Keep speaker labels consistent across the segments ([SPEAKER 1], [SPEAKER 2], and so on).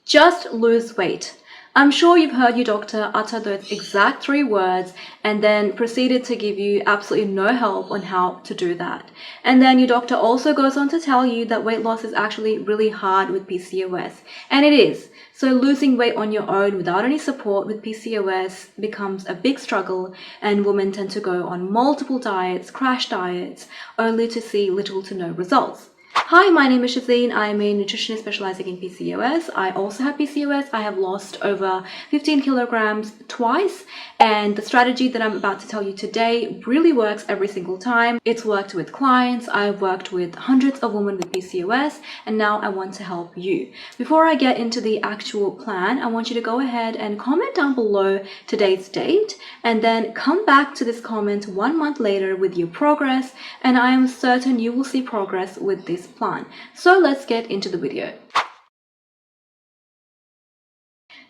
[SPEAKER 1] Just lose weight. I'm sure you've heard your doctor utter those exact 3 words and then proceeded to give you absolutely no help on how to do that. And then your doctor also goes on to tell you that weight loss is actually really hard with PCOS. And it is. So losing weight on your own without any support with PCOS becomes a big struggle, and women tend to go on multiple diets, crash diets, only to see little to no results. Hi, my name is Shazeen. I am a nutritionist specializing in PCOS. I also have PCOS. I have lost over 15 kilograms twice, and the strategy that I'm about to tell you today really works every single time. It's worked with clients. I've worked with hundreds of women with PCOS, and now I want to help you. Before I get into the actual plan, I want you to go ahead and comment down below today's date, and then come back to this comment 1 month later with your progress, and I am certain you will see progress with this plan. So let's get into the video.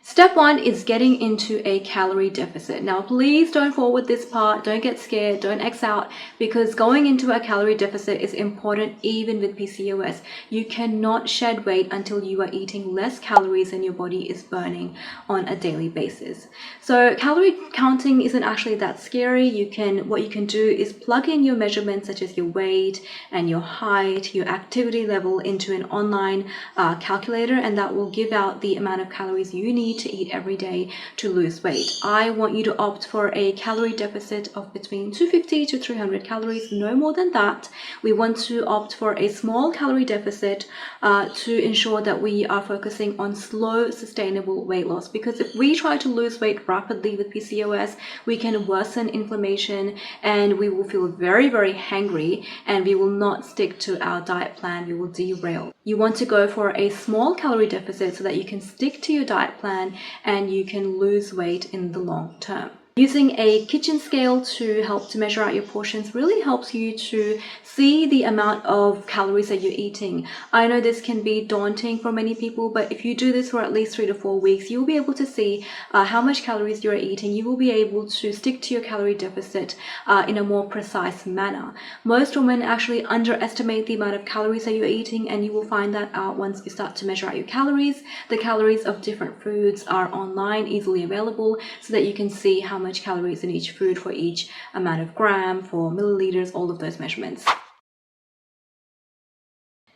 [SPEAKER 1] Step 1 is getting into a calorie deficit. Now, please don't forward this part, don't get scared, don't X out, because going into a calorie deficit is important even with PCOS. You cannot shed weight until you are eating less calories than your body is burning on a daily basis. So calorie counting isn't actually that scary. What you can do is plug in your measurements such as your weight and your height, your activity level into an online calculator, and that will give out the amount of calories you need to eat every day to lose weight. I want you to opt for a calorie deficit of between 250 to 300 calories, no more than that. We want to opt for a small calorie deficit to ensure that we are focusing on slow, sustainable weight loss, because if we try to lose weight rapidly with PCOS, we can worsen inflammation and we will feel very, very hangry, and we will not stick to our diet plan. We will derail. You want to go for a small calorie deficit so that you can stick to your diet plan and you can lose weight in the long term. Using a kitchen scale to help to measure out your portions really helps you to see the amount of calories that you're eating. I know this can be daunting for many people, but if you do this for at least 3 to 4 weeks, you'll be able to see how much calories you're eating. You will be able to stick to your calorie deficit in a more precise manner. Most women actually underestimate the amount of calories that you're eating, and you will find that out once you start to measure out your calories. The calories of different foods are online, easily available, so that you can see how much calories in each food for each amount of gram, for milliliters, all of those measurements.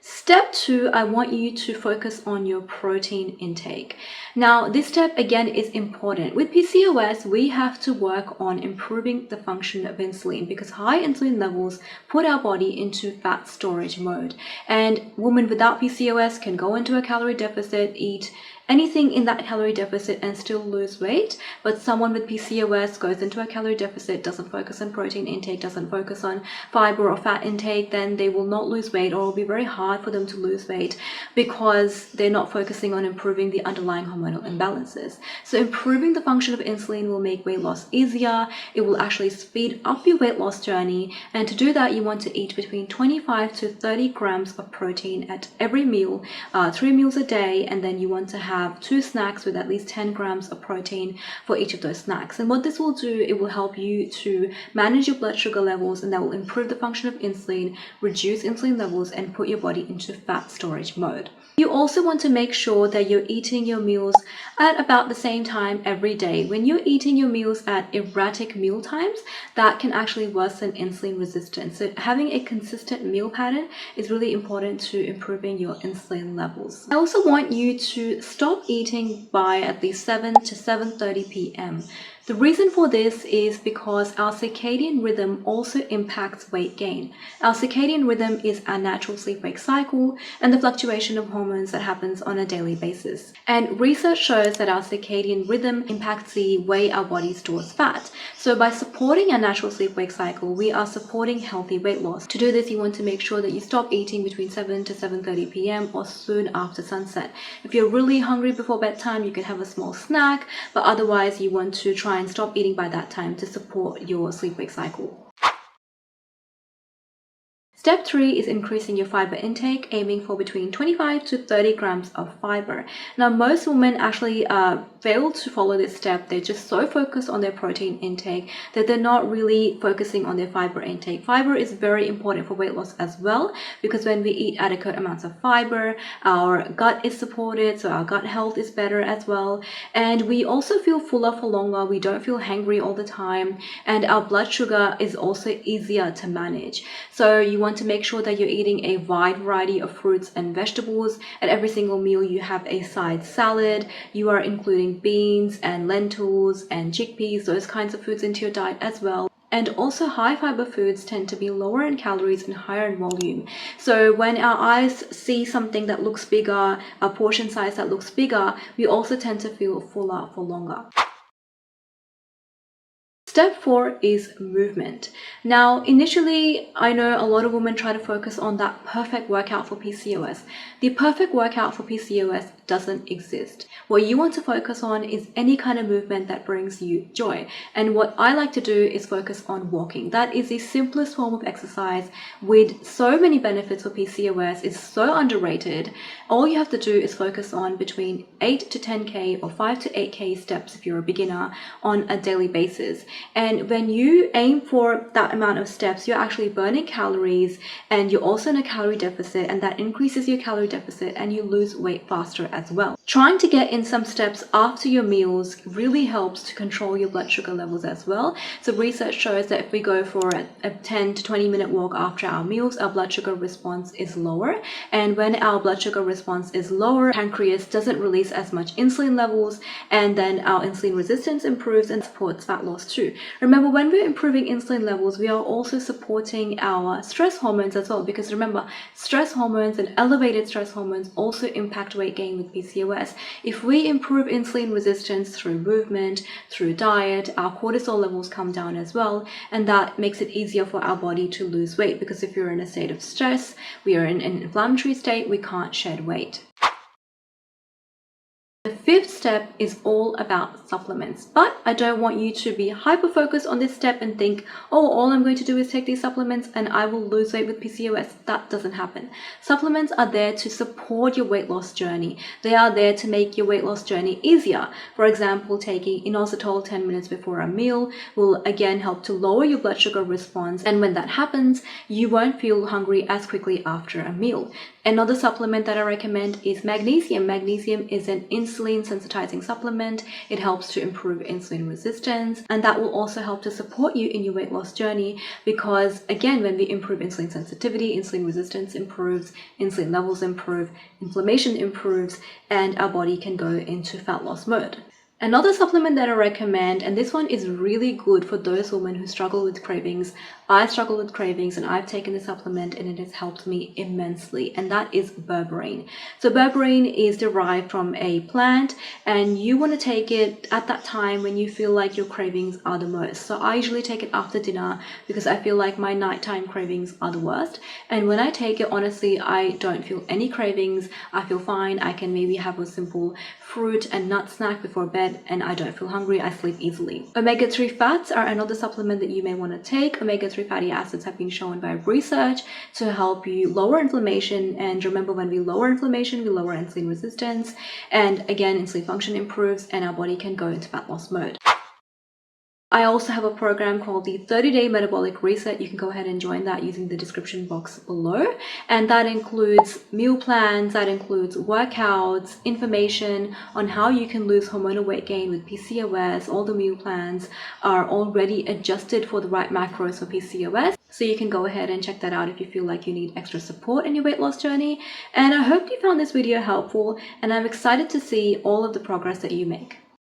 [SPEAKER 1] Step 2, I want you to focus on your protein intake. Now, this step again is important. With PCOS, we have to work on improving the function of insulin, because high insulin levels put our body into fat storage mode. And women without PCOS can go into a calorie deficit, eat anything in that calorie deficit and still lose weight. But someone with PCOS goes into a calorie deficit, doesn't focus on protein intake, doesn't focus on fiber or fat intake, then they will not lose weight, or it will be very hard for them to lose weight because they're not focusing on improving the underlying hormonal imbalances. So improving the function of insulin will make weight loss easier. It will actually speed up your weight loss journey. And to do that, you want to eat between 25 to 30 grams of protein at every meal, 3 meals a day, and then you want to have 2 snacks with at least 10 grams of protein for each of those snacks. And what this will do, it will help you to manage your blood sugar levels, and that will improve the function of insulin, reduce insulin levels, and put your body into fat storage mode. You also want to make sure that you're eating your meals at about the same time every day. When you're eating your meals at erratic meal times, that can actually worsen insulin resistance. So having a consistent meal pattern is really important to improving your insulin levels. I also want you to stop eating by at least 7 to 7:30 p.m. The reason for this is because our circadian rhythm also impacts weight gain. Our circadian rhythm is our natural sleep-wake cycle and the fluctuation of hormones that happens on a daily basis. And research shows that our circadian rhythm impacts the way our body stores fat. So by supporting our natural sleep-wake cycle, we are supporting healthy weight loss. To do this, you want to make sure that you stop eating between 7 to 7:30 p.m. or soon after sunset. If you're really hungry before bedtime, you can have a small snack, but otherwise you want to try and stop eating by that time to support your sleep-wake cycle. Step 3 is increasing your fiber intake, aiming for between 25 to 30 grams of fiber. Now, most women actually fail to follow this step. They're just so focused on their protein intake that they're not really focusing on their fiber intake. Fiber is very important for weight loss as well, because when we eat adequate amounts of fiber, our gut is supported, so our gut health is better as well. And we also feel fuller for longer. We don't feel hangry all the time. And our blood sugar is also easier to manage. So you want to make sure that you're eating a wide variety of fruits and vegetables. At every single meal, you have a side salad. You are including beans and lentils and chickpeas, those kinds of foods into your diet as well. And also, high fiber foods tend to be lower in calories and higher in volume. So when our eyes see something that looks bigger, a portion size that looks bigger, we also tend to feel fuller for longer. Step 4 is movement. Now, initially, I know a lot of women try to focus on that perfect workout for PCOS. The perfect workout for PCOS doesn't exist. What you want to focus on is any kind of movement that brings you joy. And what I like to do is focus on walking. That is the simplest form of exercise with so many benefits for PCOS. It's so underrated. All you have to do is focus on between 8 to 10K or 5 to 8K steps if you're a beginner on a daily basis. And when you aim for that amount of steps, you're actually burning calories and you're also in a calorie deficit, and that increases your calorie deficit and you lose weight faster as well. Trying to get in some steps after your meals really helps to control your blood sugar levels as well. So research shows that if we go for a 10 to 20 minute walk after our meals, our blood sugar response is lower. And when our blood sugar response is lower, pancreas doesn't release as much insulin levels, and then our insulin resistance improves and supports fat loss too. Remember, when we're improving insulin levels, we are also supporting our stress hormones as well, because remember, stress hormones and elevated stress hormones also impact weight gain with PCOS. If we improve insulin resistance through movement, through diet, our cortisol levels come down as well, and that makes it easier for our body to lose weight, because if you're in a state of stress, we are in an inflammatory state, we can't shed weight. The fifth step is all about supplements, but I don't want you to be hyper-focused on this step and think, oh, all I'm going to do is take these supplements and I will lose weight with PCOS. That doesn't happen. Supplements are there to support your weight loss journey. They are there to make your weight loss journey easier. For example, taking inositol 10 minutes before a meal will again help to lower your blood sugar response, and when that happens, you won't feel hungry as quickly after a meal. Another supplement that I recommend is magnesium. Magnesium is an insulin sensitizing supplement. It helps to improve insulin resistance, and that will also help to support you in your weight loss journey, because again, when we improve insulin sensitivity, insulin resistance improves, insulin levels improve, inflammation improves, and our body can go into fat loss mode. Another supplement that I recommend, and this one is really good for those women who struggle with cravings. I struggle with cravings and I've taken this supplement and it has helped me immensely, and that is berberine. So berberine is derived from a plant, and you want to take it at that time when you feel like your cravings are the most. So I usually take it after dinner because I feel like my nighttime cravings are the worst. And when I take it, honestly, I don't feel any cravings. I feel fine. I can maybe have a simple fruit and nut snack before bed and I don't feel hungry. I sleep easily. Omega-3 fats are another supplement that you may want to take. Omega-3 fatty acids have been shown by research to help you lower inflammation, and remember, when we lower inflammation, we lower insulin resistance, and again, insulin function improves and our body can go into fat loss mode. I also have a program called the 30-Day Metabolic Reset. You can go ahead and join that using the description box below. And that includes meal plans, that includes workouts, information on how you can lose hormonal weight gain with PCOS. All the meal plans are already adjusted for the right macros for PCOS. So you can go ahead and check that out if you feel like you need extra support in your weight loss journey. And I hope you found this video helpful, and I'm excited to see all of the progress that you make.